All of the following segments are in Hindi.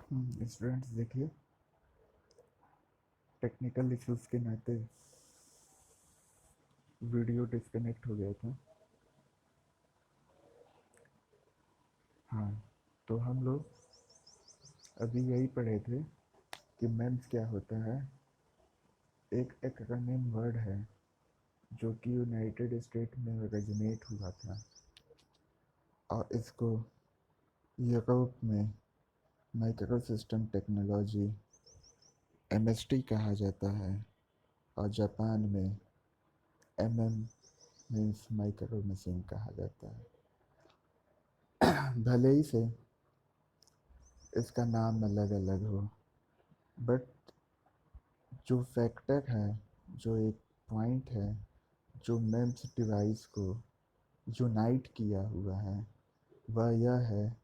स्टूडेंट्स देखिए, टेक्निकल इश्यूज के नाते वीडियो डिस्कनेक्ट हो गया था। हाँ, तो हम लोग अभी यही पढ़े थे कि मेम्स क्या होता है। एक एक्रोनिम वर्ड है जो कि यूनाइटेड स्टेट में ओरिजिनेट हुआ था और इसको यूरोप में माइक्रो सिस्टम टेक्नोलॉजी एमएसटी कहा जाता है और जापान में एमएम मीन्स माइक्रो मशीन कहा जाता है। भले ही से इसका नाम अलग अलग हो, बट जो फैक्टर है, जो एक पॉइंट है जो मेम्स डिवाइस को यूनाइट किया हुआ है, वह यह है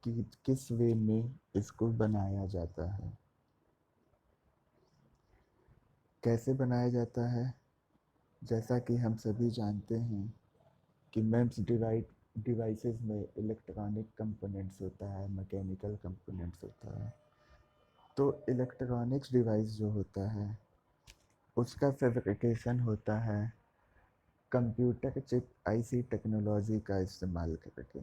कि किस वे में इसको बनाया जाता है। कैसे बनाया जाता है? जैसा कि हम सभी जानते हैं कि मेम्स डिवाइसेस में इलेक्ट्रॉनिक कंपोनेंट्स होता है, मैकेनिकल कंपोनेंट्स होता है। तो इलेक्ट्रॉनिक्स डिवाइस जो होता है उसका फैब्रिकेशन होता है कंप्यूटर चिप आईसी टेक्नोलॉजी का इस्तेमाल करके।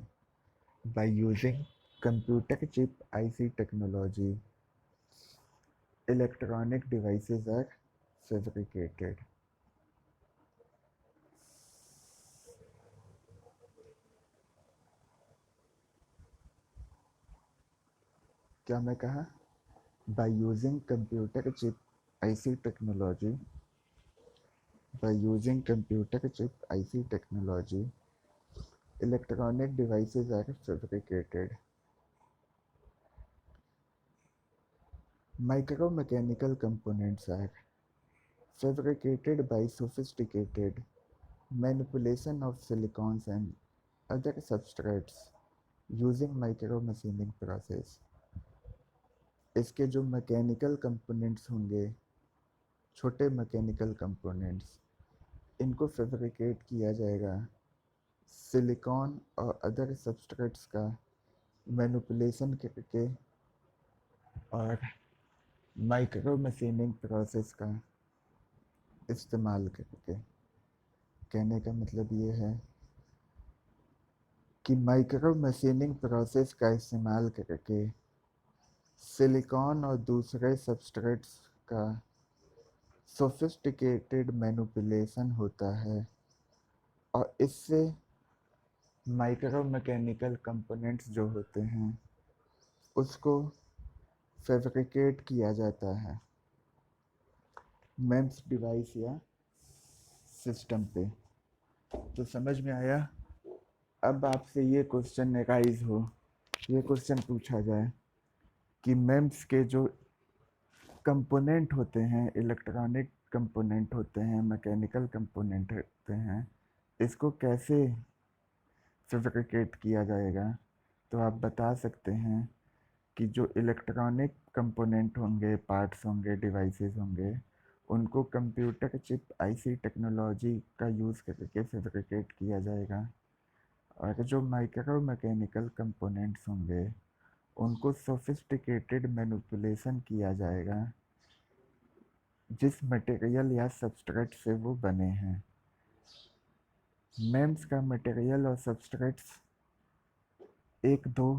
By using computer chip IC technology, electronic devices are fabricated. क्या मैं कहा? By using computer chip IC technology, by using computer chip IC technology, electronic devices are fabricated. Micromechanical components are fabricated by sophisticated manipulation of silicons and other substrates using micromachining process। इसके जो मैकेनिकल कंपोनेंट्स होंगे, छोटे मैकेनिकल कंपोनेंट्स, इनको फैब्रिकेट किया जाएगा सिलिकॉन और अदर सबस्ट्रेट्स का मैनिपुलेशन करके और माइक्रो मशीनिंग प्रोसेस का इस्तेमाल करके। कहने का मतलब ये है कि माइक्रो मशीनिंग प्रोसेस का इस्तेमाल करके सिलिकॉन और दूसरे सबस्ट्रेट्स का सोफिस्टिकेटेड मैनिपुलेशन होता है और इससे माइक्रो मैकेनिकल कंपोनेंट्स जो होते हैं उसको फैब्रिकेट किया जाता है मेम्स डिवाइस या सिस्टम पे। तो समझ में आया? अब आपसे ये क्वेश्चन राइज हो, ये क्वेश्चन पूछा जाए कि मेम्स के जो कंपोनेंट होते हैं, इलेक्ट्रॉनिक कंपोनेंट होते हैं, मैकेनिकल कंपोनेंट होते हैं, इसको कैसे फैब्रिकेट किया जाएगा। तो आप बता सकते हैं कि जो इलेक्ट्रॉनिक कंपोनेंट होंगे, पार्ट्स होंगे, डिवाइसेस होंगे, उनको कंप्यूटर चिप आईसी टेक्नोलॉजी का यूज़ करके फैब्रिकेट किया जाएगा और जो माइक्रो मैकेनिकल कंपोनेंट्स होंगे उनको सोफिस्टिकेटेड मैनिपुलेशन किया जाएगा जिस मटेरियल या सबस्ट्रेट से वो बने हैं। मेम्स का मटेरियल और सबस्ट्रेट्स एक दो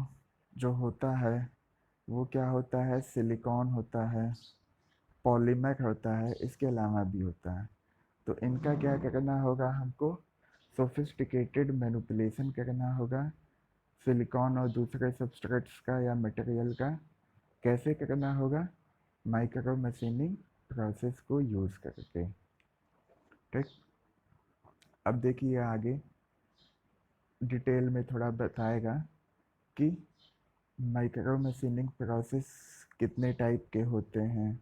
जो होता है वो क्या होता है? सिलिकॉन होता है, पॉलीमर होता है, इसके अलावा भी होता है। तो इनका क्या करना होगा? हमको सोफिस्टिकेटेड मैनिपुलेशन करना होगा सिलिकॉन और दूसरे सबस्ट्रेट्स का या मटेरियल का। कैसे करना होगा? माइक्रो मशीनिंग प्रोसेस को यूज़ करके। ठीक, अब देखिए आगे डिटेल में थोड़ा बताएगा कि माइक्रो मशीनिंग प्रोसेस कितने टाइप के होते हैं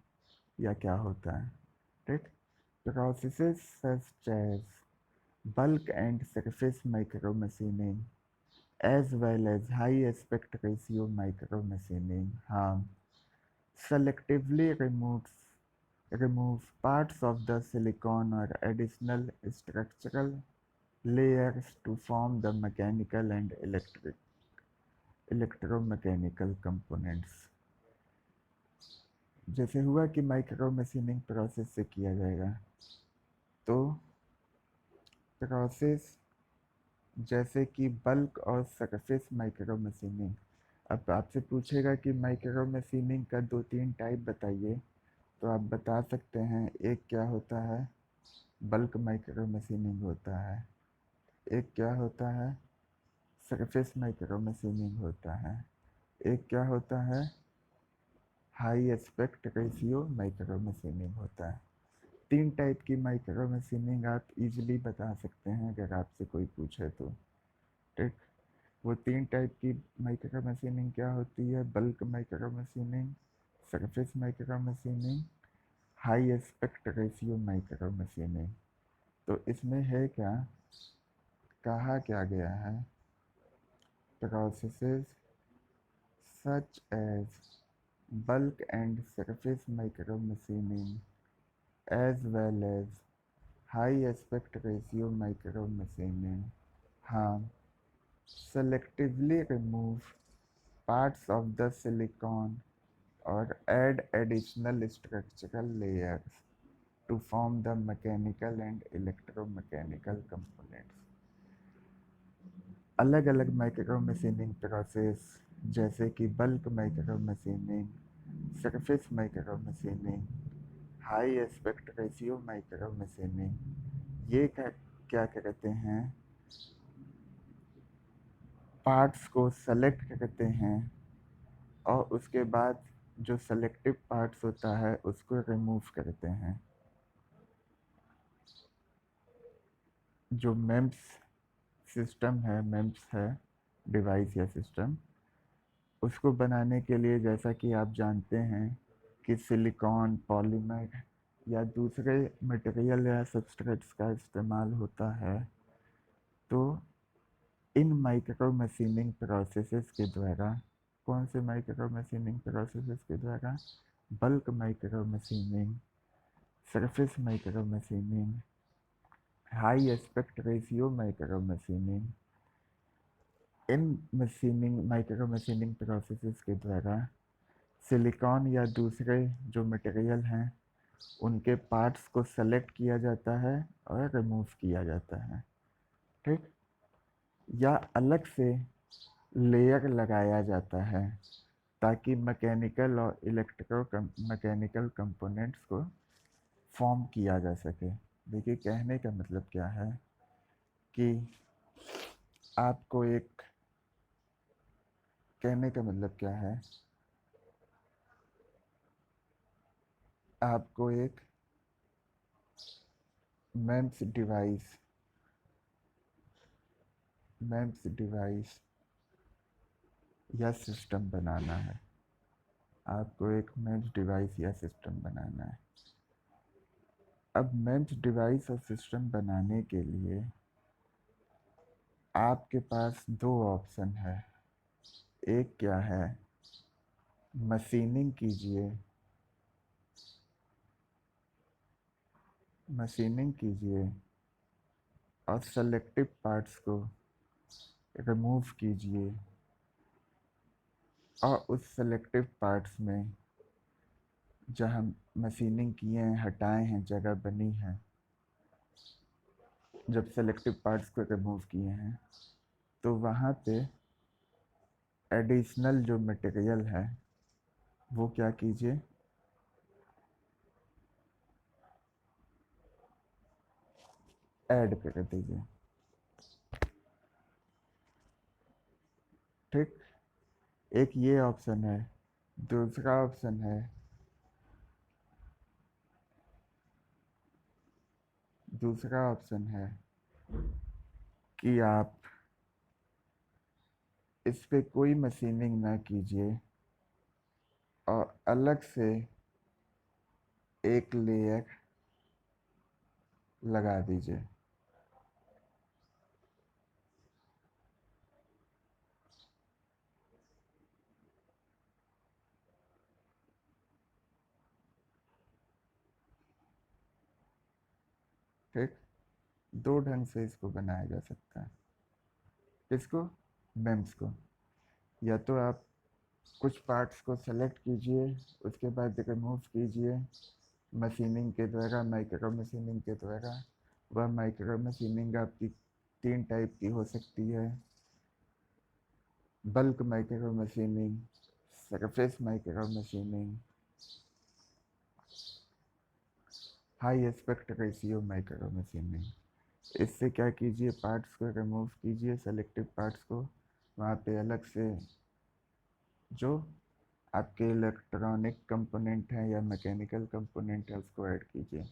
या क्या होता है। ठीक, processes such as bulk and surface micromachining as well as high aspect ratio micromachining harm selectively remove parts of the silicon or additional structural layers to form the mechanical and electromechanical components। जैसे हुआ कि माइक्रो मशीनिंग प्रोसेस से किया जाएगा, तो प्रोसेस जैसे कि बल्क और सरफेस माइक्रो मशीनिंग। अब आपसे पूछेगा कि माइक्रो मशीनिंग का दो तीन टाइप बताइए, तो आप बता सकते हैं। एक क्या होता है, बल्क माइक्रो मशीनिंग होता है। एक क्या होता है, सरफेस माइक्रो मशीनिंग होता है। एक क्या होता है, high aspect ratio micro machining होता है। तीन टाइप की माइक्रो मशीनिंग आप इजीली बता सकते हैं अगर आपसे कोई पूछे तो। ठीक, वो तीन टाइप की माइक्रो मशीनिंग क्या होती है, bulk micro machining, surface micro machining, high aspect ratio micro machining. तो इसमें है क्या, कहा क्या गया है, processes such as bulk and surface micromachining as well as high aspect ratio micromachining harm selectively remove parts of the silicon or add additional structural layers to form the mechanical and electromechanical components। अलग अलग माइक्रो मशीनिंग प्रोसेस जैसे कि bulk micro machining, surface micro machining, high aspect ratio micro machining, ये क्या करते हैं, पार्ट्स को सेलेक्ट करते हैं और उसके बाद जो सेलेक्टिव पार्ट्स होता है उसको रिमूव करते हैं। जो मेम्स सिस्टम है, मेम्स है डिवाइस या सिस्टम, उसको बनाने के लिए जैसा कि आप जानते हैं कि सिलिकॉन, पॉलीमर या दूसरे मटेरियल या सब्सट्रेट्स का इस्तेमाल होता है। तो इन माइक्रो मशीनिंग प्रोसेसेस के द्वारा, कौन से माइक्रो मशीनिंग प्रोसेसेस के द्वारा, bulk micro machining, surface micro machining, high aspect ratio micro machining, इन मशीनिंग माइक्रो मशीनिंग प्रोसेसेस के द्वारा सिलिकॉन या दूसरे जो मटेरियल हैं उनके पार्ट्स को सेलेक्ट किया जाता है और रिमूव किया जाता है। ठीक, या अलग से लेयर लगाया जाता है ताकि मैकेनिकल और इलेक्ट्रो मैकेनिकल कंपोनेंट्स को फॉर्म किया जा सके। देखिए कहने का मतलब क्या है कि आपको एक, कहने का मतलब क्या है, आपको एक मेम्स डिवाइस, मेम्स डिवाइस या सिस्टम बनाना है। आपको एक मेम्स डिवाइस या सिस्टम बनाना है। अब मेम्स डिवाइस और सिस्टम बनाने के लिए आपके पास दो ऑप्शन है। एक क्या है, मशीनिंग कीजिए, मशीनिंग कीजिए और सेलेक्टिव पार्ट्स को रिमूव कीजिए और उस सेलेक्टिव पार्ट्स में जहाँ मशीनिंग किए हैं, हटाए हैं, जगह बनी है, जब सेलेक्टिव पार्ट्स को रिमूव किए हैं तो वहाँ पे एडिशनल जो मटेरियल है वो क्या कीजिए, ऐड कर दीजिए। ठीक, एक ये ऑप्शन है। दूसरा ऑप्शन है, दूसरा ऑप्शन है कि आप इस पे कोई मशीनिंग ना कीजिए और अलग से एक लेयर लगा दीजिए। ठीक, दो ढंग से इसको बनाया जा सकता है। किसको, मेम्स को। या तो आप कुछ पार्ट्स को सेलेक्ट कीजिए, उसके बाद रिमूव कीजिए मशीनिंग के द्वारा, माइक्रो मशीनिंग के द्वारा। वह माइक्रो मशीनिंग आपकी 3 टाइप की हो सकती है: bulk micro machining, surface micro machining, high aspect ratio micro machining. इससे क्या कीजिए, पार्ट्स को रिमूव कीजिए, सेलेक्टिव पार्ट्स को, वहाँ पे अलग से जो आपके इलेक्ट्रॉनिक कंपोनेंट हैं या मैकेनिकल कंपोनेंट है उसको ऐड कीजिए।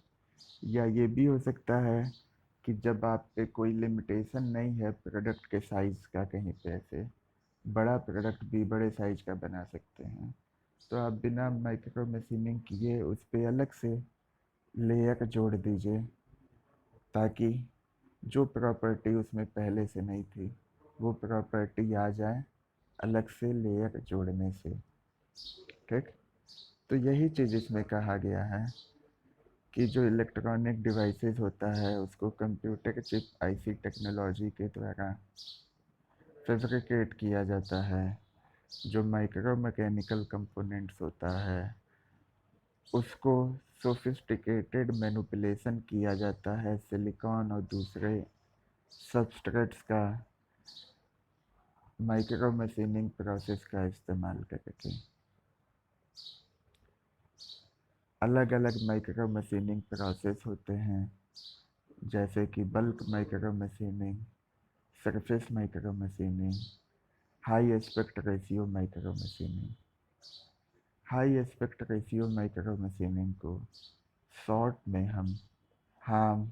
या ये भी हो सकता है कि जब आप पे कोई लिमिटेशन नहीं है प्रोडक्ट के साइज़ का, कहीं पे ऐसे बड़ा प्रोडक्ट भी बड़े साइज का बना सकते हैं, तो आप बिना माइक्रो मशीनिंग किए उस पर अलग से लेयर जोड़ दीजिए, ताकि जो प्रॉपर्टी उसमें पहले से नहीं थी वो प्रॉपर्टी आ जाए अलग से लेयर जोड़ने से। ठीक, तो यही चीज़ इसमें कहा गया है कि जो इलेक्ट्रॉनिक डिवाइसेस होता है उसको कंप्यूटर चिप आईसी टेक्नोलॉजी के द्वारा फैब्रिकेट किया जाता है। जो माइक्रो मैकेनिकल कंपोनेंट्स होता है उसको सोफिस्टिकेटेड मैनिपुलेशन किया जाता है सिलिकॉन और दूसरे सबस्ट्रेट्स का माइक्रो मशीनिंग प्रोसेस का इस्तेमाल करके। अलग अलग माइक्रो मशीनिंग प्रोसेस होते हैं, जैसे कि bulk micro machining, surface micro machining, high aspect ratio micro machining. High aspect ratio micro machining को शॉर्ट में हम हार्म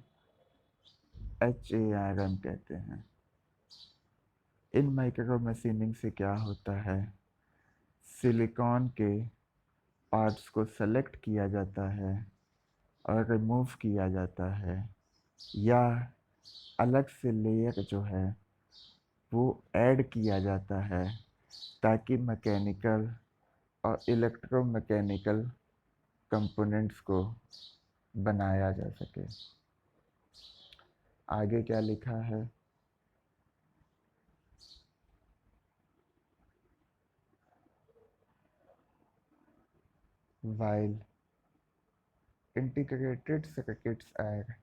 HARM कहते हैं। इन माइक्रो मशीनिंग से क्या होता है, सिलिकॉन के पार्ट्स को सेलेक्ट किया जाता है और रिमूव किया जाता है, या अलग से लेयर जो है वो ऐड किया जाता है, ताकि मैकेनिकल और इलेक्ट्रोमैकेनिकल कंपोनेंट्स को बनाया जा सके। आगे क्या लिखा है, while integrated circuits are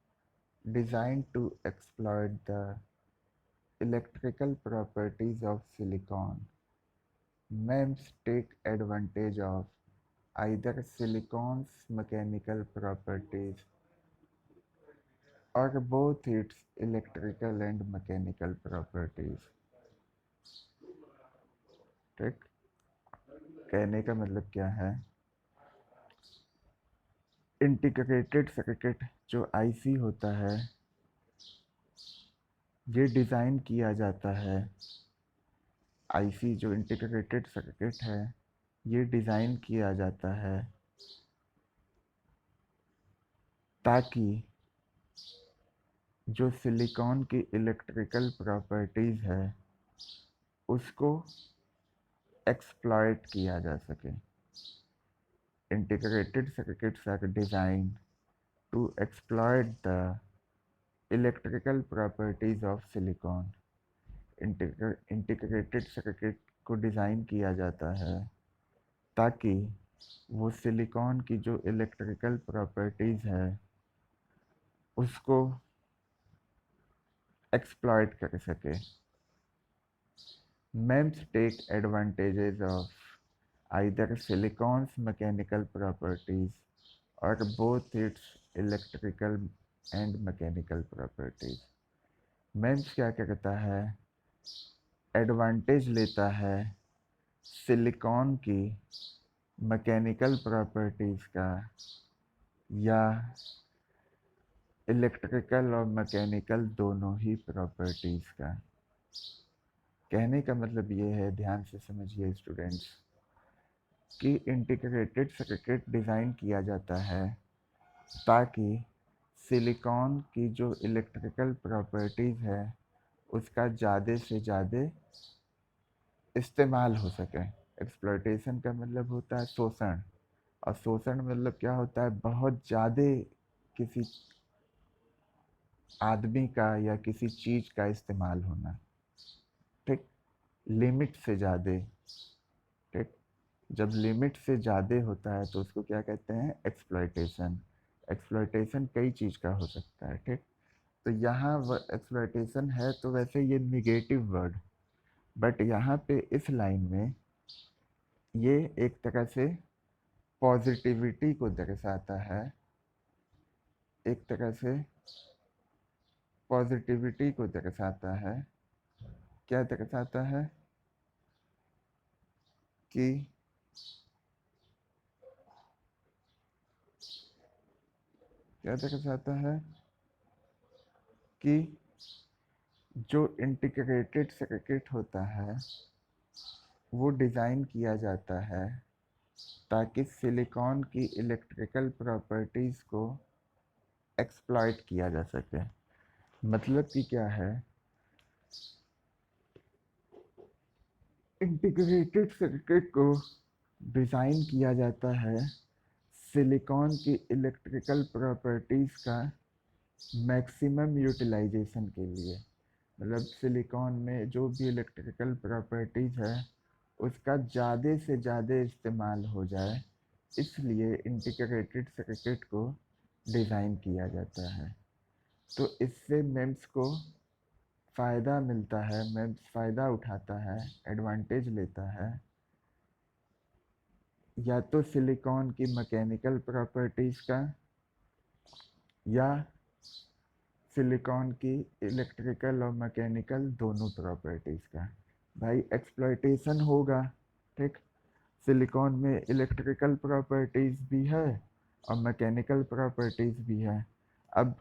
designed to exploit the electrical properties of silicon, MEMS take advantage of either silicon's mechanical properties or both its electrical and mechanical properties। ठीक, कहने का मतलब क्या है, इंटीग्रेटेड सर्किट जो आईसी होता है ये डिज़ाइन किया जाता है, आईसी जो इंटीग्रेटेड सर्किट है ये डिज़ाइन किया जाता है ताकि जो सिलिकॉन की इलेक्ट्रिकल प्रॉपर्टीज़ है उसको एक्सप्लॉइट किया जा सके। Integrated circuits are design to exploit the electrical properties of silicon. Integrated circuit को डिज़ाइन किया जाता है ताकि वो सिलिकॉन की जो इलेक्ट्रिकल प्रॉपर्टीज़ है उसको एक्सप्लॉइट कर सके। MEMS take advantages of either silicon's mechanical properties or both its electrical and mechanical properties। MEMS क्या करता है, एडवांटेज लेता है सिलिकॉन की मैकेनिकल प्रॉपर्टीज़ का या इलेक्ट्रिकल और मैकेनिकल दोनों ही प्रॉपर्टीज़ का। कहने का मतलब ये है, ध्यान से समझिए स्टूडेंट्स, कि इंटीग्रेटेड सर्किट डिज़ाइन किया जाता है ताकि सिलिकॉन की जो इलेक्ट्रिकल प्रॉपर्टीज़ है उसका ज़्यादा से ज़्यादा इस्तेमाल हो सके। एक्सप्लॉयटेशन का मतलब होता है शोषण, और शोषण मतलब क्या होता है, बहुत ज़्यादा किसी आदमी का या किसी चीज़ का इस्तेमाल होना। ठीक, लिमिट से ज़्यादा। ठीक, जब लिमिट से ज़्यादा होता है तो उसको क्या कहते हैं, एक्सप्लॉयटेशन। एक्सप्लॉयटेशन कई चीज़ का हो सकता है, ठीक। तो यहाँ एक्सप्लॉयटेशन है तो वैसे ये निगेटिव वर्ड, बट यहाँ पे इस लाइन में ये एक तरह से पॉजिटिविटी को दर्शाता है, एक तरह से पॉजिटिविटी को दर्शाता है। क्या दर्शाता है कि क्या दर्शाता है कि जो इंटीग्रेटेड सर्किट होता है वो डिज़ाइन किया जाता है ताकि सिलिकॉन की इलेक्ट्रिकल प्रॉपर्टीज़ को एक्सप्लॉइट किया जा सके। मतलब कि क्या है, इंटीग्रेटेड सर्किट को डिज़ाइन किया जाता है सिलिकॉन की इलेक्ट्रिकल प्रॉपर्टीज़ का मैक्सिमम यूटिलाइजेशन के लिए। मतलब सिलिकॉन में जो भी इलेक्ट्रिकल प्रॉपर्टीज़ है उसका ज़्यादा से ज़्यादा इस्तेमाल हो जाए, इसलिए इंटीग्रेटेड सर्किट को डिज़ाइन किया जाता है। तो इससे मेम्स को फ़ायदा मिलता है, मेम्स फ़ायदा उठाता है, एडवांटेज लेता है, या तो सिलिकॉन की मैकेनिकल प्रॉपर्टीज़ का या सिलिकॉन की इलेक्ट्रिकल और मैकेनिकल दोनों प्रॉपर्टीज़ का। भाई एक्सप्लॉयटेशन होगा, ठीक। सिलिकॉन में इलेक्ट्रिकल प्रॉपर्टीज़ भी है और मैकेनिकल प्रॉपर्टीज़ भी है। अब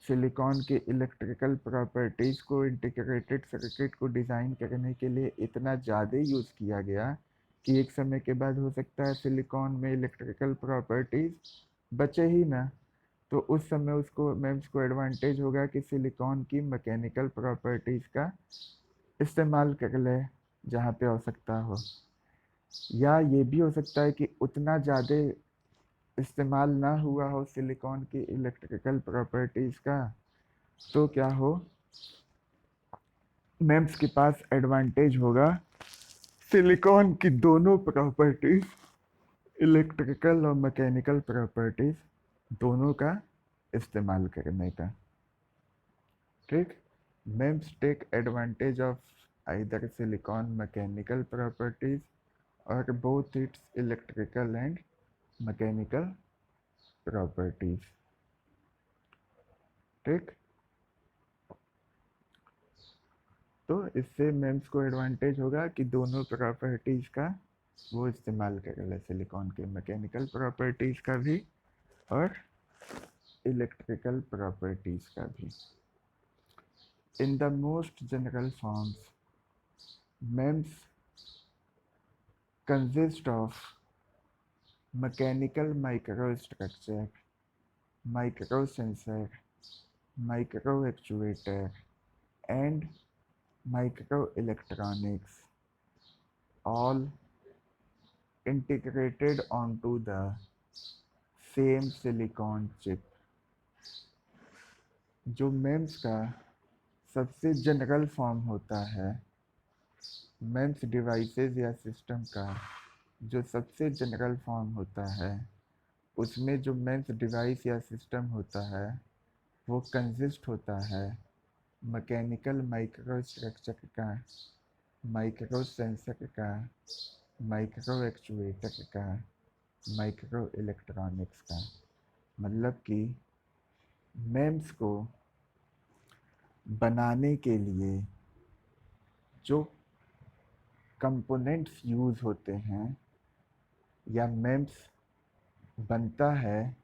सिलिकॉन के इलेक्ट्रिकल प्रॉपर्टीज़ को इंटीग्रेटेड सर्किट को डिज़ाइन करने के लिए इतना ज़्यादा यूज़ किया गया कि एक समय के बाद हो सकता है सिलिकॉन में इलेक्ट्रिकल प्रॉपर्टीज़ बचे ही ना। तो उस समय उसको मेम्स को एडवांटेज होगा कि सिलिकॉन की मैकेनिकल प्रॉपर्टीज़ का इस्तेमाल कर ले जहाँ पे आवश्यकता हो। या ये भी हो सकता है कि उतना ज़्यादा इस्तेमाल ना हुआ हो सिलिकॉन की इलेक्ट्रिकल प्रॉपर्टीज़ का, तो क्या हो, मेम्स के पास एडवांटेज होगा सिलिकॉन की दोनों प्रॉपर्टीज़, इलेक्ट्रिकल और मैकेनिकल प्रॉपर्टीज़ दोनों का इस्तेमाल करने का, ठीक। MEMS take advantage of either silicon mechanical properties और both its electrical and mechanical properties, ठीक। तो इससे मेम्स को एडवांटेज होगा कि दोनों प्रॉपर्टीज़ का वो इस्तेमाल करेगा, सिलिकॉन के मैकेनिकल प्रॉपर्टीज़ का भी और इलेक्ट्रिकल प्रॉपर्टीज़ का भी। In the most general forms MEMS consist of mechanical microstructure, micro sensor, micro actuator and micro electronics, all integrated onto the same silicon chip। जो मेम्स का सबसे जनरल फॉर्म होता है, मेम्स डिवाइसेस या सिस्टम का जो सबसे जनरल फॉर्म होता है, उसमें जो मेम्स डिवाइस या सिस्टम होता है वो कंसिस्ट होता है मैकेनिकल माइक्रो स्ट्रक्चर का, माइक्रो सेंसर का, माइक्रो एक्चुएटर का, माइक्रो इलेक्ट्रॉनिक्स का। मतलब कि मेम्स को बनाने के लिए जो कंपोनेंट्स यूज़ होते हैं या मेम्स बनता है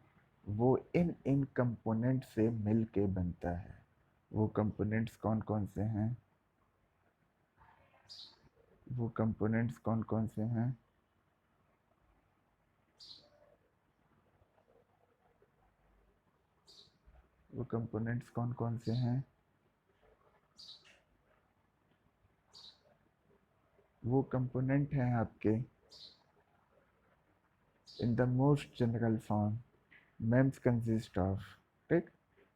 वो इन इन कंपोनेंट से मिल के बनता है। वो कंपोनेंट्स कौन कौन से हैं, वो कंपोनेंट्स कौन कौन से हैं, वो कंपोनेंट्स कौन कौन से हैं, वो कंपोनेंट हैं आपके in the most general form MEMS consist of, ठीक।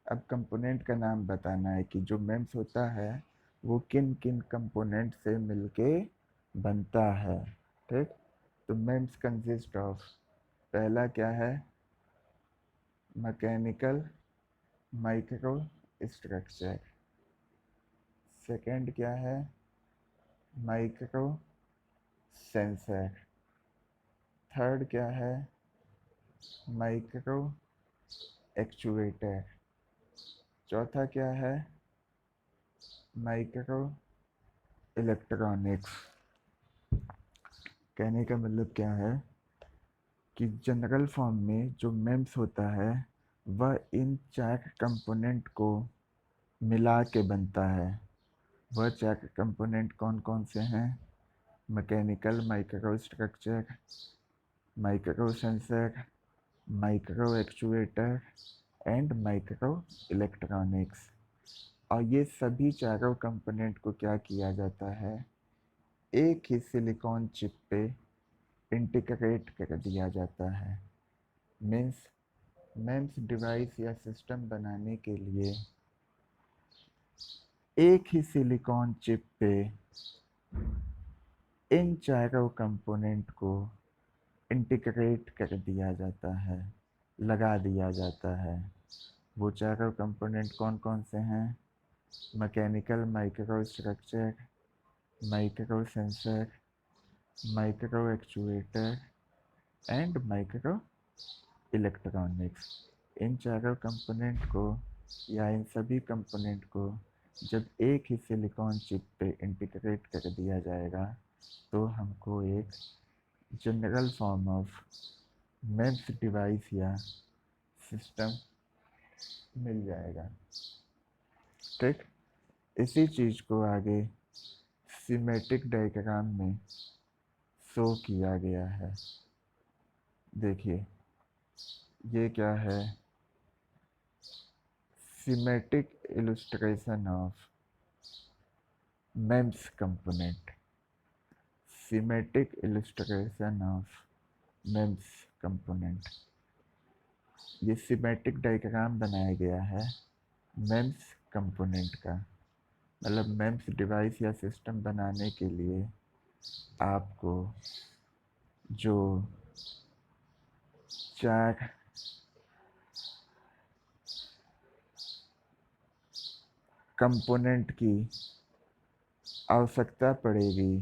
अब कंपोनेंट का नाम बताना है कि जो मेम्स होता है वो किन किन कंपोनेंट से मिलके बनता है, ठीक। तो मेम्स कंसिस्ट ऑफ, पहला क्या है, मैकेनिकल माइक्रो स्ट्रक्चर, सेकंड क्या है, माइक्रो सेंसर, थर्ड क्या है, माइक्रो एक्चुएटर, चौथा क्या है, माइक्रो इलेक्ट्रॉनिक्स। कहने का मतलब क्या है कि जनरल फॉर्म में जो मेम्स होता है वह इन चार कंपोनेंट को मिला के बनता है। वह चार कंपोनेंट कौन कौन से हैं, mechanical micro structure, micro sensor, micro actuator and micro electronics. और ये सभी चारों कंपोनेंट को क्या किया जाता है, एक ही सिलिकॉन चिप पे इंटीग्रेट कर दिया जाता है। मीन्स मेम्स डिवाइस या सिस्टम बनाने के लिए एक ही सिलिकॉन चिप पे इन चारों कंपोनेंट को इंटीग्रेट कर दिया जाता है, लगा दिया जाता है। वो चारों कंपोनेंट कौन कौन से हैं, mechanical micro structure, micro sensor, micro actuator and micro electronics. इन चारों कंपोनेंट को या इन सभी कंपोनेंट को जब एक ही सिलिकॉन चिप पे इंटीग्रेट कर दिया जाएगा तो हमको एक general form of MEMS device या सिस्टम मिल जाएगा। ठीक, इसी चीज़ को आगे सीमेटिक डायग्राम में शो किया गया है। देखिए ये क्या है, schematic illustration of MEMS component, schematic illustration of MEMS component. ये सीमेटिक डायग्राम बनाया गया है मेम्स कंपोनेंट का। मतलब मेम्स डिवाइस या सिस्टम बनाने के लिए आपको जो चार कंपोनेंट की आवश्यकता पड़ेगी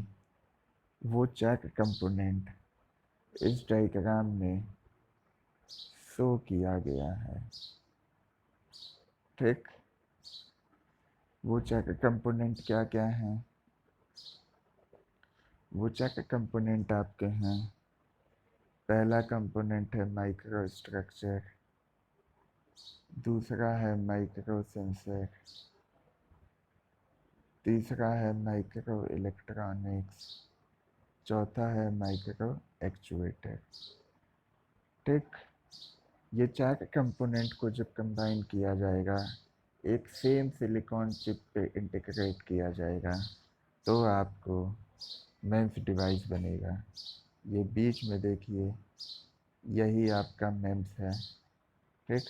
वो चार कंपोनेंट इस डायग्राम में शो किया गया है। ठीक, वो चार कंपोनेंट क्या क्या हैं, वो चार कंपोनेंट आपके हैं, पहला कंपोनेंट है माइक्रो स्ट्रक्चर, दूसरा है माइक्रो सेंसर, तीसरा है माइक्रो इलेक्ट्रॉनिक्स, चौथा है माइक्रो एक्चुएटर। ठीक, ये चार कंपोनेंट को जब कंबाइन किया जाएगा, एक सेम सिलिकॉन चिप पे इंटीग्रेट किया जाएगा तो आपको मेम्स डिवाइस बनेगा। ये बीच में देखिए, यही आपका मेम्स है। ठीक,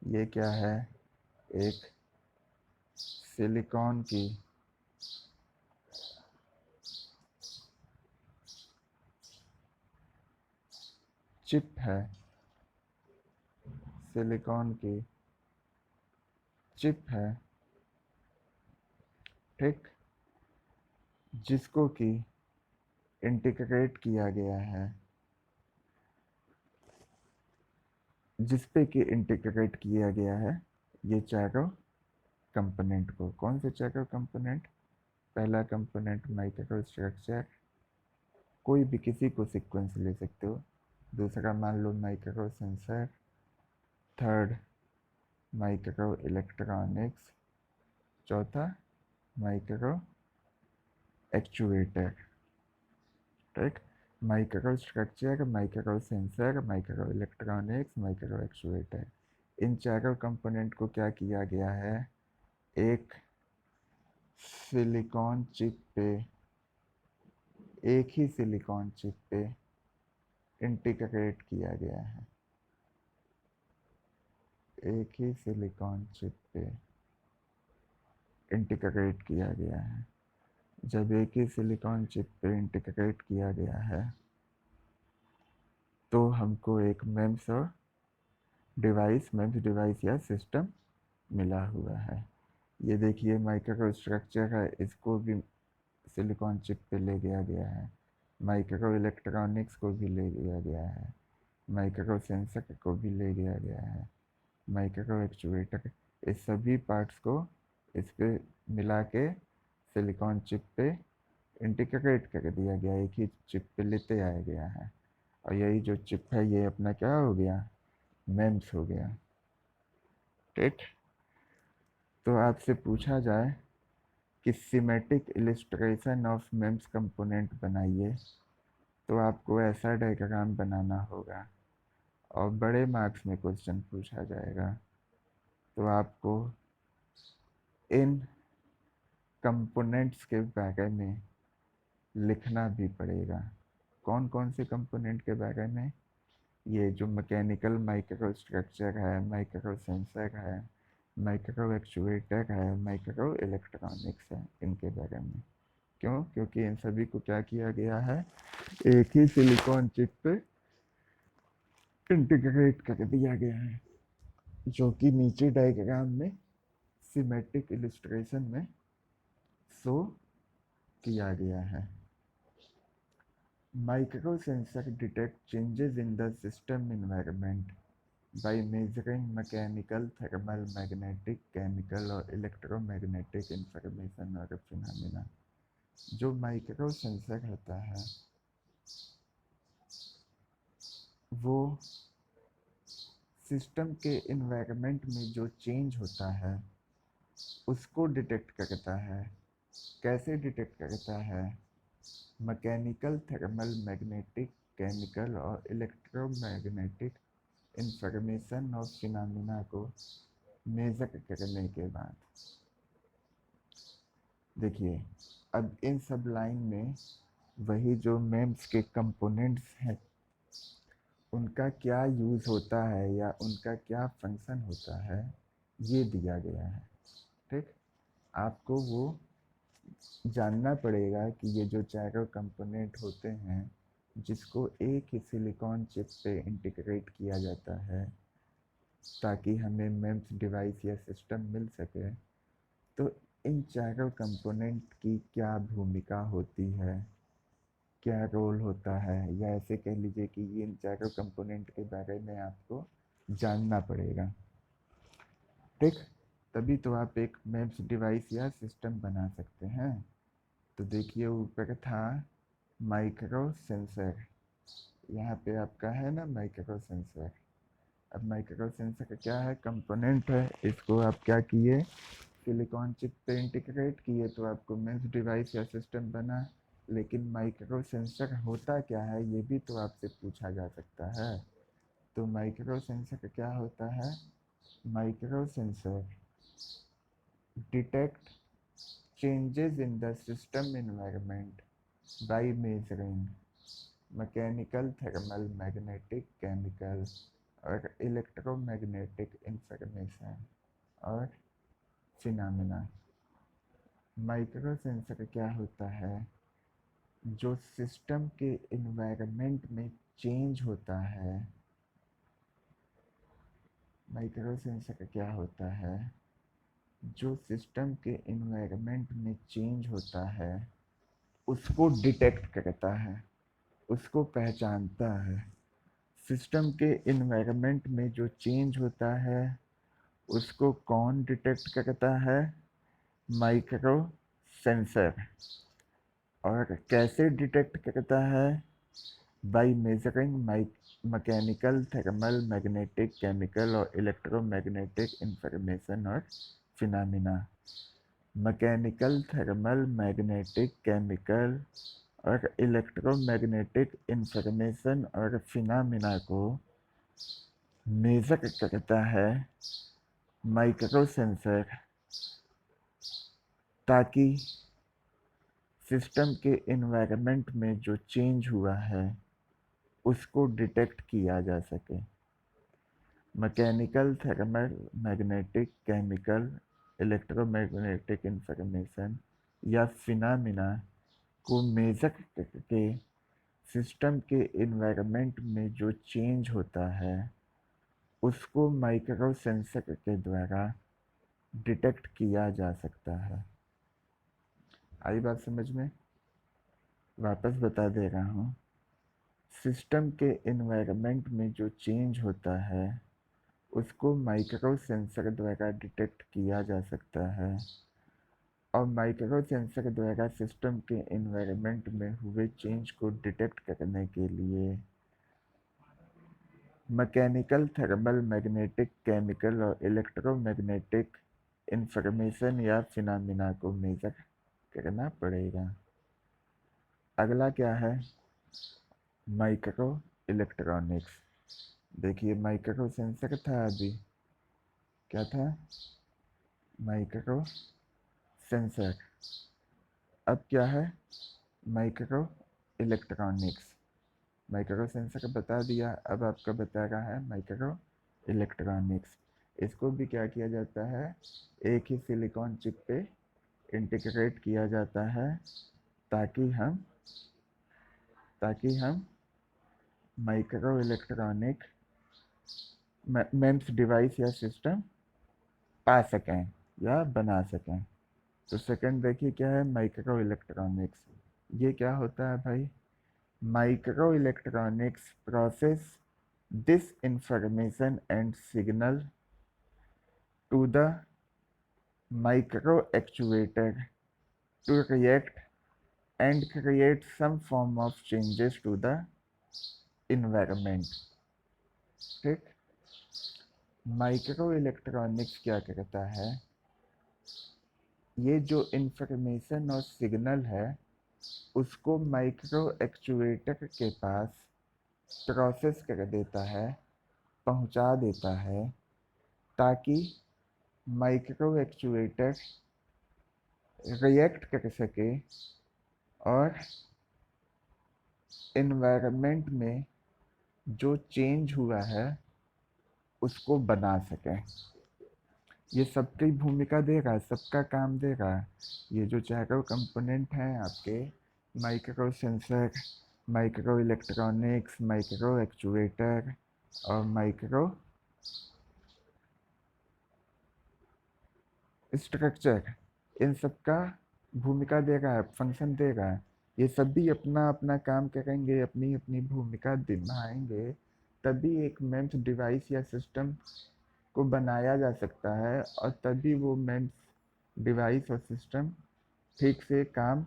ये क्या है, एक सिलिकॉन की चिप है, सिलिकॉन की चिप है। ठीक, जिसको कि इंटीग्रेट किया गया है, जिस पे कि इंटीग्रेट किया गया है ये चारों कंपोनेंट को। कौन से चारों कंपोनेंट, पहला कंपोनेंट माइक्रो स्ट्रक्चर, कोई भी किसी को सीक्वेंस ले सकते हो, दूसरा मान लो micro sensor, third micro electronics, चौथा माइक्रो एक्चुएटर। ठीक, micro structure, micro sensor, micro electronics, micro actuator, इन चारों कंपोनेंट को क्या किया गया है, एक सिलिकॉन चिप पे, एक ही सिलिकॉन चिप पे इंटीग्रेट किया गया है, एक ही सिलिकॉन चिप पे इंटीग्रेट किया गया है। जब एक ही सिलिकॉन चिप पे इंटीग्रेट किया गया है हमको एक मेम्स और मेम्स डिवाइस या सिस्टम मिला हुआ है। ये देखिए माइक्रो स्ट्रक्चर है, इसको भी सिलिकॉन चिप पे ले गया गया है। माइक्रो इलेक्ट्रॉनिक्स को भी ले लिया गया है, माइक्रो सेंसर को भी ले लिया गया है, माइक्रो एक्चुएटर, इस सभी पार्ट्स को इस पे मिला के सिलिकॉन चिप पे इंटीग्रेट कर दिया गया, एक ही चिप पे लेते आया गया है। और यही जो चिप है ये अपना क्या हो गया, मेम्स हो गया। ठीक, तो आपसे पूछा जाए कि schematic illustration of MEMS component बनाइए, तो आपको ऐसा डायग्राम बनाना होगा और बड़े मार्क्स में क्वेश्चन पूछा जाएगा। तो आपको इन कंपोनेंट्स के बारे में लिखना भी पड़ेगा। कौन कौन से कंपोनेंट के बारे में, ये जो मैकेनिकल माइक्रो स्ट्रक्चर है, माइक्रो सेंसर है, माइक्रो एक्चुएटर है, माइक्रो इलेक्ट्रॉनिक्स है, इनके बारे में। क्यों? क्योंकि इन सभी को क्या किया गया है, एक ही सिलिकॉन चिप पे इंटीग्रेट कर दिया गया है, जो कि नीचे डायग्राम में सिमेट्रिक इलिस्ट्रेशन में शो किया गया है। Micro sensor detect changes in the system environment by measuring mechanical, thermal, magnetic, chemical और electromagnetic information और phenomena। जो माइक्रो सेंसर होता है वो सिस्टम के इन्वायरमेंट में जो चेंज होता है उसको डिटेक्ट करता है। कैसे डिटेक्ट करता है? मैकेनिकल, थर्मल, मैग्नेटिक, केमिकल और इलेक्ट्रोमैग्नेटिक इंफॉर्मेशन और फिनोमेना को मेजर करने के बाद। देखिए अब इन सब लाइन में वही जो मेम्स के कंपोनेंट्स हैं उनका क्या यूज़ होता है या उनका क्या फंक्शन होता है ये दिया गया है। ठीक, आपको वो जानना पड़ेगा कि ये जो चारों कंपोनेंट होते हैं जिसको एक ही सिलिकॉन चिप पे इंटीग्रेट किया जाता है ताकि हमें मेम्स डिवाइस या सिस्टम मिल सके, तो इन चारों कंपोनेंट की क्या भूमिका होती है, क्या रोल होता है, या ऐसे कह लीजिए कि ये इन चारों कंपोनेंट के बारे में आपको जानना पड़ेगा। ठीक, तभी तो आप एक मेम्स डिवाइस या सिस्टम बना सकते हैं। तो देखिए ऊपर था माइक्रो सेंसर, यहाँ पे आपका है ना माइक्रो सेंसर। अब माइक्रो सेंसर का क्या है, कंपोनेंट है, इसको आप क्या किए, सिलिकॉन चिप पे इंटीग्रेट किए तो आपको मेम्स डिवाइस या सिस्टम बना। लेकिन माइक्रो सेंसर होता क्या है ये भी तो आपसे पूछा जा सकता है। तो माइक्रो सेंसर क्या होता है, micro sensor detect changes in the system environment by measuring mechanical, thermal, magnetic, chemical और इलेक्ट्रोमैग्नेटिक इंफॉर्मेशन और फिनोमेना। माइक्रो सेंसर क्या होता है, जो सिस्टम के इन्वायरमेंट में चेंज होता है। माइक्रो सेंसर क्या होता है, जो सिस्टम के इन्वायरमेंट में चेंज होता है उसको डिटेक्ट करता है, उसको पहचानता है। सिस्टम के इन्वायरमेंट में जो चेंज होता है उसको कौन डिटेक्ट करता है, माइक्रो सेंसर। और कैसे डिटेक्ट करता है, by measuring mechanical, thermal, magnetic, chemical और इलेक्ट्रोमैग्नेटिक इंफॉर्मेशन और phenomena. Mechanical, thermal, magnetic, chemical और इलेक्ट्रोमैग्नेटिक इंफॉर्मेशन और फिनोमेना को मेजर करता है माइक्रो सेंसर, ताकि सिस्टम के इन्वायरमेंट में जो चेंज हुआ है उसको डिटेक्ट किया जा सके। Mechanical, thermal, magnetic, chemical, electromagnetic information या फिनोमेना को मेजर करके सिस्टम के इन्वायरमेंट में जो चेंज होता है उसको माइक्रो सेंसर के द्वारा डिटेक्ट किया जा सकता है। आई बात समझ में? वापस बता दे रहा हूँ। सिस्टम के इन्वायरमेंट में जो चेंज होता है उसको माइक्रो सेंसर द्वारा डिटेक्ट किया जा सकता है, और माइक्रो सेंसर द्वारा सिस्टम के इन्वायरमेंट में हुए चेंज को डिटेक्ट करने के लिए मैकेनिकल, थर्मल, मैग्नेटिक, केमिकल और इलेक्ट्रोमैग्नेटिक इंफॉर्मेशन या फिनोमेना को मेजर करना पड़ेगा। अगला क्या है? Micro electronics. देखिए माइक्रो सेंसर था, अभी क्या था? Micro sensor. अब क्या है? Micro electronics. माइक्रो सेंसर बता दिया, अब आपका बता रहा है माइक्रो इलेक्ट्रॉनिक्स। इसको भी क्या किया जाता है? एक ही सिलिकॉन चिप पे इंटीग्रेट किया जाता है ताकि हम माइक्रो इलेक्ट्रॉनिक मेम्स डिवाइस या सिस्टम पा सकें या बना सकें। तो सेकंड देखिए क्या है? Micro electronics. ये क्या होता है भाई? Micro electronics process this information and signal to the micro actuator to react and create some form of changes to the environment। ठीक। माइक्रो इलेक्ट्रॉनिक्स क्या करता है? ये जो इंफॉर्मेशन और सिग्नल है उसको माइक्रो एक्चुएटर के पास प्रोसेस कर देता है, पहुंचा देता है, ताकि माइक्रो एक्चुएटर रिएक्ट कर सके और इन्वायरमेंट में जो चेंज हुआ है उसको बना सके। ये सबकी भूमिका देगा, सबका काम देगा। ये जो चारों कंपोनेंट हैं आपके, micro sensor, micro electronics, micro actuator और माइक्रो स्ट्रक्चर, इन सबका भूमिका देगा, फंक्शन देगा। ये सभी अपना अपना काम करेंगे, अपनी अपनी भूमिका निभाएंगे, तभी एक मेम्स डिवाइस या सिस्टम को बनाया जा सकता है, और तभी वो मेम्स डिवाइस और सिस्टम ठीक से काम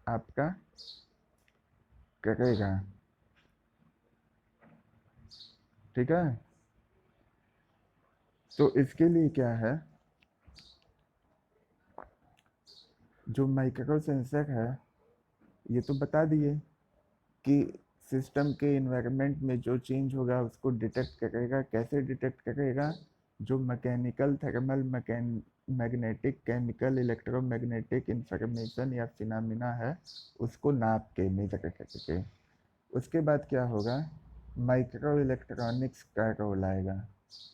आपका करेगा। ठीक है? तो इसके लिए क्या है? जो माइक्रो सेंसर है ये तो बता दिए कि सिस्टम के इन्वायरमेंट में जो चेंज होगा उसको डिटेक्ट करेगा। कैसे डिटेक्ट करेगा? जो mechanical, thermal, magnetic, chemical, electromagnetic information या फिनोमेना है उसको नाप के, मेजर करके। उसके बाद क्या होगा? माइक्रो इलेक्ट्रॉनिक्स का रोल आएगा।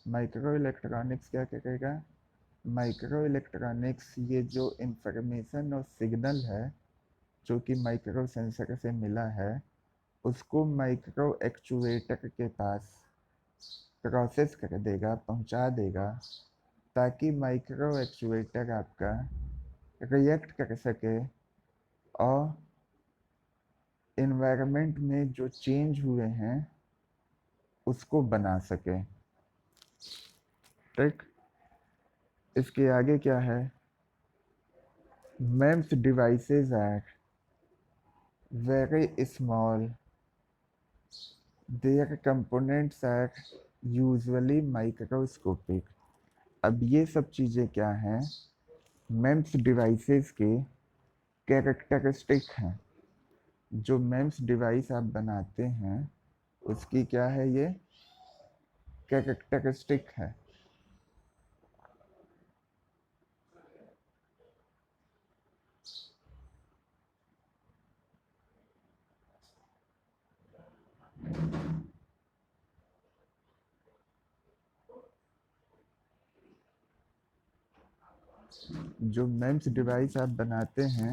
माइक्रो इलेक्ट्रॉनिक्स क्या करेगा? माइक्रो इलेक्ट्रॉनिक्स ये जो इंफॉर्मेशन और सिग्नल है जो कि माइक्रो सेंसर से मिला है उसको माइक्रो एक्चुएटर के पास प्रोसेस कर देगा, पहुंचा देगा, ताकि माइक्रो एक्चुएटर आपका रिएक्ट कर सके और इन्वायरमेंट में जो चेंज हुए हैं उसको बना सके। ठीक। इसके आगे क्या है? MEMS devices are very small, their components are usually microscopic। अब ये सब चीज़ें क्या हैं? मेम्स डिवाइसेस के कैरेक्टरिस्टिक हैं। जो मेम्स डिवाइस आप बनाते हैं उसकी क्या है? ये कैरेक्टरिस्टिक है। जो मेम्स डिवाइस आप बनाते हैं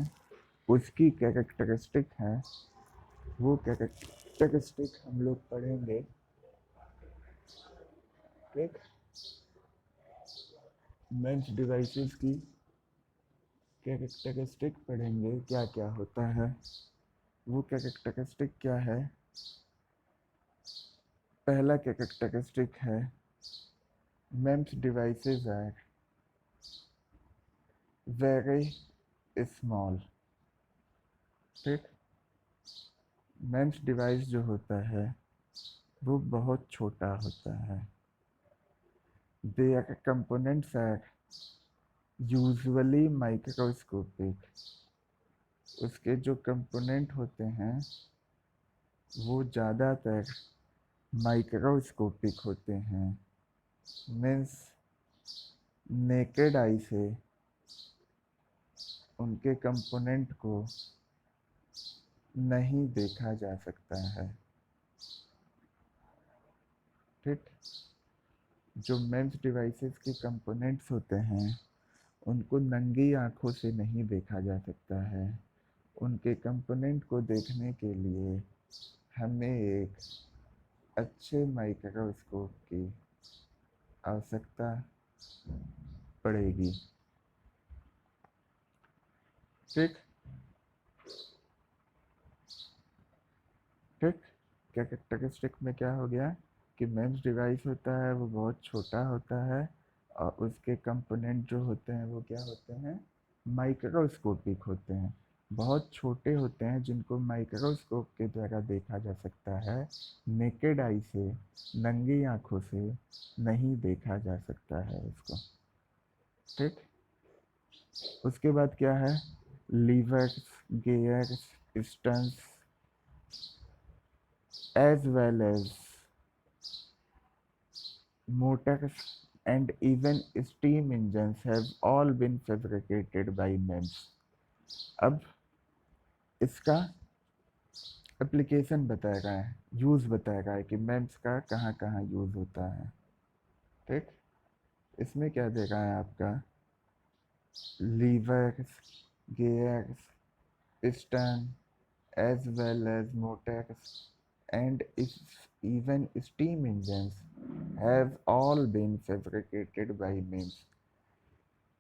उसकी कैरेक्टरिस्टिक है वो कैरेक्टरिस्टिक हम लोग पढ़ेंगे। ठीक, मेम्स डिवाइसेस की कैरेक्टरिस्टिक पढ़ेंगे, क्या क्या होता है। वो कैरेक्टरिस्टिक क्या है? पहला कैरेक्टरिस्टिक है MEMS devices are very small. ठीक, मेम्स डिवाइस जो होता है वो बहुत छोटा होता है। Their components are usually microscopic. उसके जो कंपोनेंट होते हैं वो ज़्यादातर माइक्रोस्कोपिक होते हैं। मीन्स नेकेड आई से उनके कंपोनेंट को नहीं देखा जा सकता है। ठीक, जो मेम्स डिवाइसेस के कंपोनेंट्स होते हैं उनको नंगी आँखों से नहीं देखा जा सकता है। उनके कंपोनेंट को देखने के लिए हमें एक अच्छे माइक्रोस्कोप की आवश्यकता पड़ेगी। ठीक, ठीक, कैरेक्टरिस्टिक में क्या हो गया कि मेम्स डिवाइस होता है वो बहुत छोटा होता है और उसके कंपोनेंट जो होते हैं वो क्या होते हैं? माइक्रोस्कोपिक होते हैं, बहुत छोटे होते हैं जिनको माइक्रोस्कोप के द्वारा देखा जा सकता है। नेकेड आई से, नंगी आँखों से नहीं देखा जा सकता है उसको। ठीक, उसके बाद क्या है? Levers, gears, pistons as well as motors and even steam engines have all been fabricated by MEMS। अब इसका एप्लीकेशन बताया गया है, यूज़ बताया गया है कि MEMS का कहाँ कहाँ यूज़ होता है। ठीक, इसमें क्या देखा है आपका? Levers, gears, piston as well as motors and even steam engines have all been fabricated by MEMS।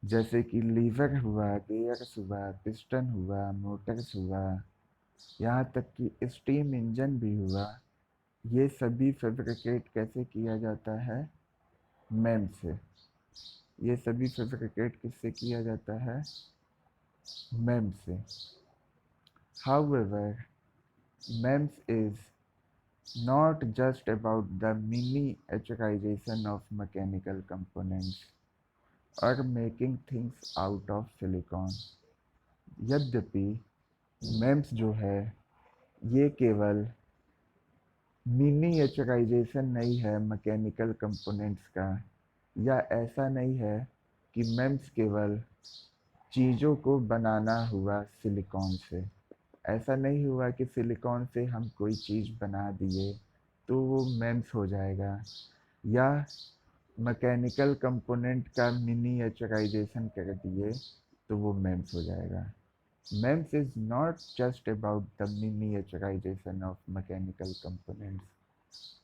जैसे कि लीवर हुआ, गियर्स हुआ, पिस्टन हुआ, मोटर्स हुआ, यहाँ तक कि स्टीम इंजन भी हुआ। ये सभी फैब्रिकेट कैसे किया जाता है? मैम से। ये सभी फैब्रिकेट किससे किया जाता है? मैम से। However, MEMS is not just about the miniaturization of mechanical components or making things out of silicon। यद्यपि MEMS जो है ये केवल मिनीएचराइजेशन नहीं है मैकेनिकल कंपोनेंट्स का, या ऐसा नहीं है कि MEMS केवल चीज़ों को बनाना हुआ सिलिकॉन से। ऐसा नहीं हुआ कि सिलिकॉन से हम कोई चीज़ बना दिए तो वो MEMS हो जाएगा, या मैकेनिकल कंपोनेंट का मिनीएचराइजेशन कर दिए तो वो MEMS हो जाएगा। MEMS is not just about the miniaturization of mechanical components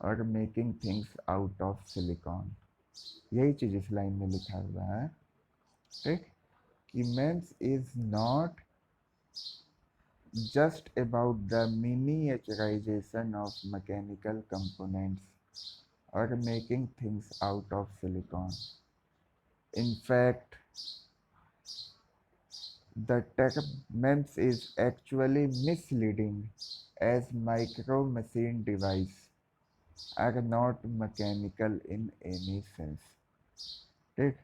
or making things out of silicon। यही चीज़ इस लाइन में लिखा हुआ है। ठीक, कि MEMS is not just about the miniaturization of mechanical components or making things out of silicon। In fact, the term MEMS is actually misleading, as micro machine devices are not mechanical in any sense। ठीक,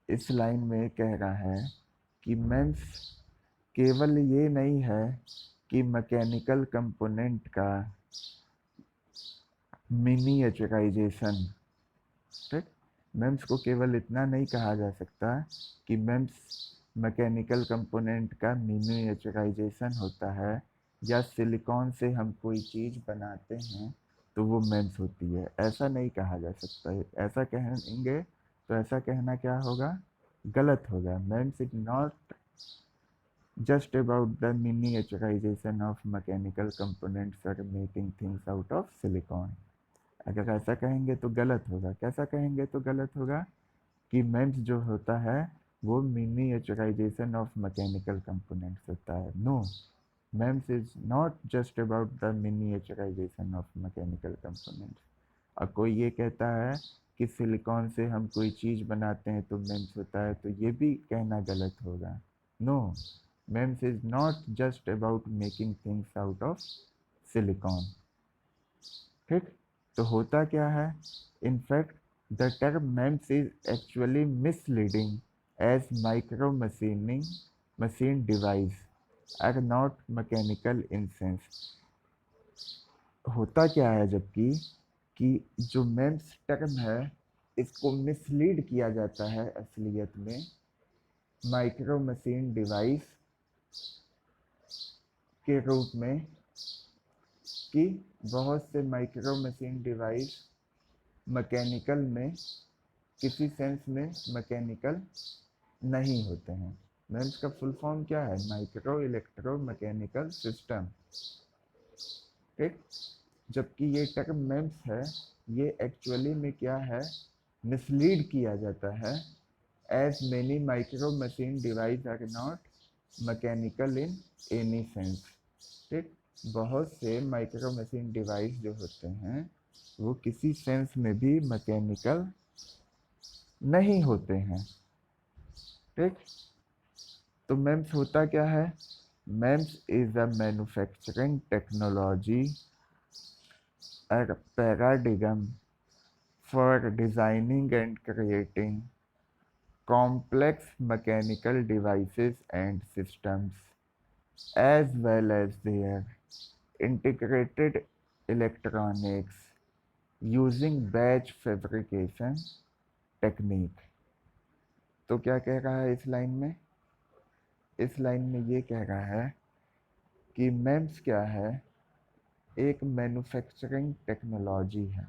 इस लाइन में कह रहा है कि MEMS केवल ये नहीं है कि मैकेनिकल कंपोनेंट का मिनीएचराइजेशन। ठीक, MEMS को केवल इतना नहीं कहा जा सकता कि MEMS मैकेनिकल कंपोनेंट का मिनीएचराइजेशन होता है, या सिलिकॉन से हम कोई चीज़ बनाते हैं तो वो MEMS होती है, ऐसा नहीं कहा जा सकता है। ऐसा कहेंगे तो ऐसा कहना क्या होगा? गलत होगा। MEMS is not just about the miniaturization of mechanical components or making things out of silicon। अगर ऐसा कहेंगे तो गलत होगा। कैसा कहेंगे तो गलत होगा कि मेम्स जो होता है वो मिनिएचराइजेशन ऑफ मैकेनिकल कंपोनेंट्स होता है। No, MEMS is not just about the miniaturization of mechanical components. और कोई ये कहता है कि सिलिकॉन से हम कोई चीज़ बनाते हैं तो मेम्स होता है, तो ये भी कहना गलत होगा। No, MEMS is not just about making things out of silicon. ठीक, तो होता क्या है? In fact the term MEMS is actually misleading as micro machining machine device are not mechanical in sense. होता क्या है जबकि कि जो मेम्स टर्म है इसको मिसलीड किया जाता है असलियत में माइक्रो मशीन डिवाइस के रूप में, कि बहुत से माइक्रो मशीन डिवाइस मैकेनिकल में किसी सेंस में मैकेनिकल नहीं होते हैं। मेम्स का फुल फॉर्म क्या है? Micro electro mechanical system. ठीक, जबकि ये टर्म मेम्स है ये एक्चुअली में क्या है? मिसलीड किया जाता है as many micro machine device are not mechanical in any sense. ठीक, बहुत से माइक्रो मशीन डिवाइस जो होते हैं वो किसी सेंस में भी मैकेनिकल नहीं होते हैं। ठीक, तो मेम्स होता क्या है? MEMS is a manufacturing technology a paradigm for designing and creating complex mechanical devices and systems, as well as their integrated electronics using batch fabrication technique। तो क्या कह रहा है इस लाइन में? इस लाइन में ये कह रहा है कि मेम्स क्या है? एक मैन्युफैक्चरिंग टेक्नोलॉजी है।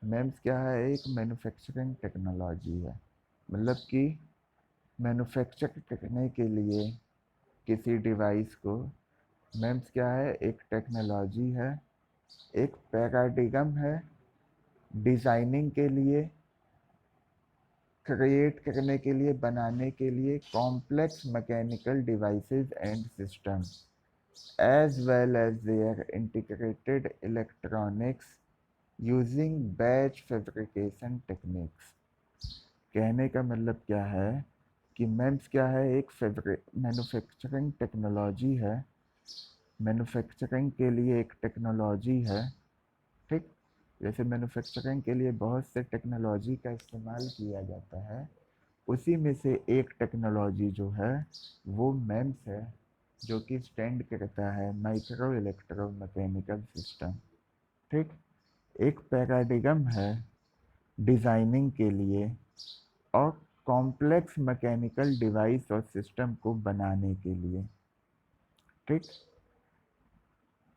मेम्स क्या है? एक मैन्युफैक्चरिंग टेक्नोलॉजी है। मतलब कि मैन्युफैक्चर करने के लिए किसी डिवाइस को मेम्स क्या है? एक टेक्नोलॉजी है, एक पैराडिगम है डिज़ाइनिंग के लिए, क्रिएट करने के लिए, बनाने के लिए complex mechanical devices and system as well as their integrated electronics using batch fabrication techniques. कहने का मतलब क्या है कि मेम्स क्या है? एक मैन्युफैक्चरिंग टेक्नोलॉजी है, मैन्युफैक्चरिंग के लिए एक टेक्नोलॉजी है। ठीक, जैसे मैन्युफैक्चरिंग के लिए बहुत से टेक्नोलॉजी का इस्तेमाल किया जाता है, उसी में से एक टेक्नोलॉजी जो है वो मेम्स है, जो कि स्टैंड करता है माइक्रो इलेक्ट्रो मैकेनिकल सिस्टम। ठीक, एक पैराडिगम है डिज़ाइनिंग के लिए और कॉम्प्लेक्स मैकेनिकल डिवाइस और सिस्टम को बनाने के लिए। ठीक,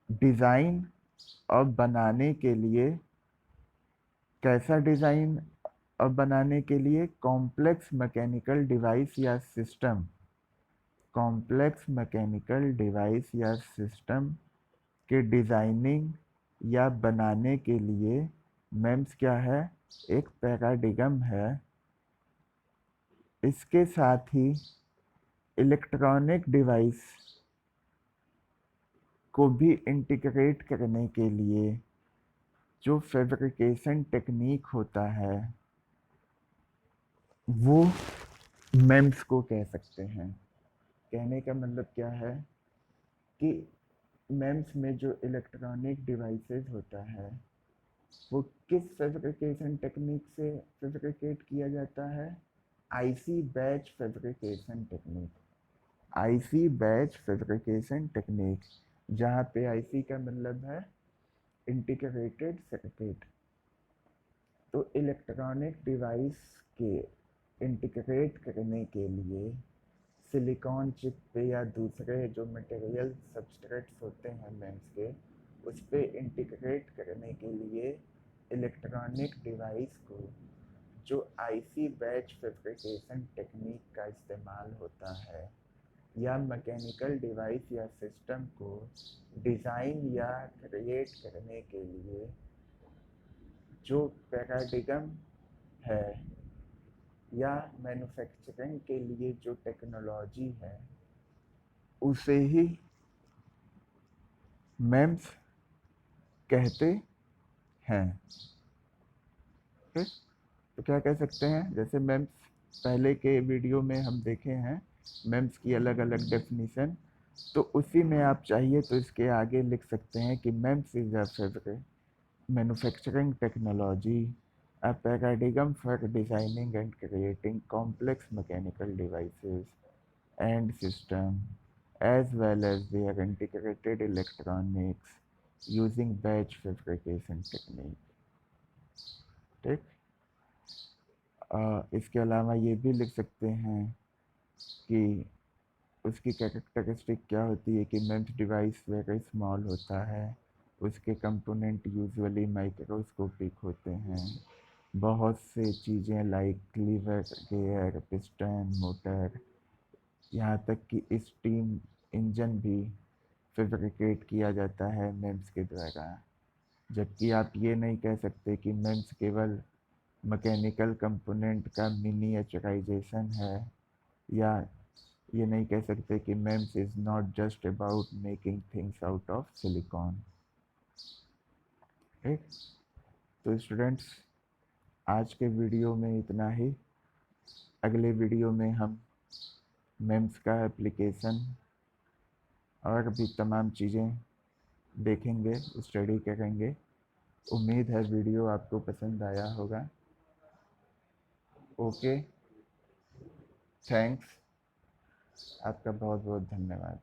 डिज़ाइन और बनाने के लिए कैसा डिज़ाइन और बनाने के लिए? कॉम्प्लेक्स मैकेनिकल डिवाइस या सिस्टम, कॉम्प्लेक्स मैकेनिकल डिवाइस या सिस्टम के डिज़ाइनिंग या बनाने के लिए मेम्स क्या है? एक पैराडिगम है। इसके साथ ही इलेक्ट्रॉनिक डिवाइस को भी इंटीग्रेट करने के लिए जो फैब्रिकेशन टेक्निक होता है वो मेम्स को कह सकते हैं। कहने का मतलब क्या है कि मेम्स में जो इलेक्ट्रॉनिक डिवाइसेस होता है वो किस फैब्रिकेशन टेक्निक से फैब्रिकेट किया जाता है? IC batch fabrication technique. IC batch fabrication technique, जहाँ पे आईसी का मतलब है इंटीग्रेटेड सर्किट। तो इलेक्ट्रॉनिक डिवाइस के इंटीग्रेट करने के लिए सिलिकॉन चिप पे या दूसरे जो मटेरियल सबस्ट्रेट्स होते हैं मेम्स के, उस पे इंटीग्रेट करने के लिए इलेक्ट्रॉनिक डिवाइस को जो आईसी बैच फैब्रिकेशन टेक्निक का इस्तेमाल होता है या मैकेनिकल डिवाइस या सिस्टम को डिज़ाइन या क्रिएट करने के लिए जो पैराडिगम है या मैन्युफैक्चरिंग के लिए जो टेक्नोलॉजी है उसे ही मेम्स कहते हैं। ठीक, तो क्या कह सकते हैं, जैसे मेम्स पहले के वीडियो में हम देखे हैं मेम्स की अलग अलग डेफिनीशन, तो उसी में आप चाहिए तो इसके आगे लिख सकते हैं कि MEMS is a favourite manufacturing technology, a paradigm for designing and creating complex mechanical devices and systems, as well as their integrated electronics using batch fabrication technique। ठीक, इसके अलावा ये भी लिख सकते हैं कि उसकी कैरेक्टरिस्टिक क्या होती है कि मेम्स डिवाइस वेरी स्मॉल होता है, उसके कंपोनेंट यूजुअली माइक्रोस्कोपिक होते हैं, बहुत से चीज़ें like lever, gear, piston, motor, यहाँ तक कि स्टीम इंजन भी फैब्रिकेट किया जाता है मेम्स के द्वारा। जबकि आप ये नहीं कह सकते कि मेम्स केवल मैकेनिकल कंपोनेंट का मिनिएचराइजेशन है, या ये नहीं कह सकते कि MEMS is not just about making things out of silicon. ठीक, तो स्टूडेंट्स आज के वीडियो में इतना ही। अगले वीडियो में हम मेम्स का एप्लीकेशन और भी तमाम चीज़ें देखेंगे, स्टडी करेंगे। उम्मीद है वीडियो आपको पसंद आया होगा। ओके, थैंक्स, आपका बहुत बहुत धन्यवाद।